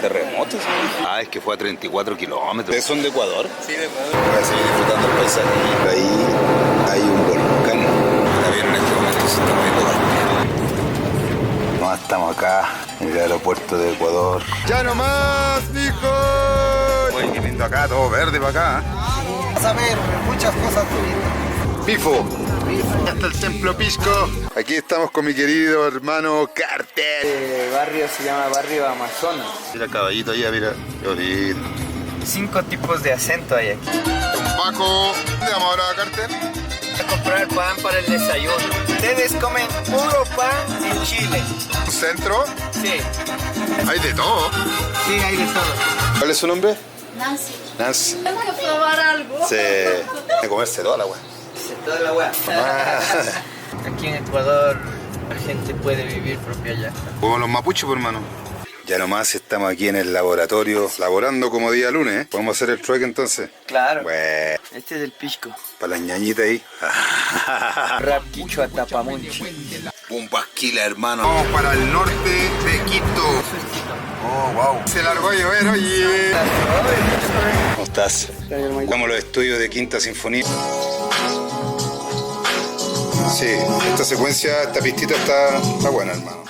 terremoto. Ah, es que fue a 34 kilómetros. ¿Ustedes son de Ecuador? Sí, de Ecuador. Voy a seguir disfrutando el paisaje. Ahí hay un volcán. Está bien en este momento, se está moviendo bastante. No, estamos acá en el aeropuerto de Ecuador. ¡Ya no más, hijo! Uy, qué lindo acá, todo verde para acá. Vas a ver muchas cosas bonitas. Pifo. Ya está el templo Pisco. Aquí estamos con mi querido hermano Carter. El barrio se llama Barrio Amazonas. Mira el caballito allá, mira. Qué bonito. 5 tipos de acento hay aquí. Don Paco. ¿Dónde vamos ahora, Carter? A comprar pan para el desayuno. Ustedes comen puro pan en Chile. ¿Centro? Sí, Hay de todo. sí, hay de todo. ¿Cuál es su nombre? Nancy, Nancy. tengo que probar algo. Se... de comerse toda la weá. Toda la weá. Aquí en Ecuador la gente puede vivir propia ya. Como los mapuches, pues, hermano. Ya nomás estamos aquí en el laboratorio, laborando como día lunes, ¿eh? ¿Podemos hacer el trueque entonces? Claro. Bueno, Este es el pisco. para las ñañitas ahí. Rap quichua tapamunchi. Un pasquila, hermano. Vamos para el norte de Quito. Oh, wow. Se largó a llover, oye. ¿Cómo estás? Estamos en los estudios de Quinta Sinfonía. Sí, esta secuencia, esta pistita está buena, hermano.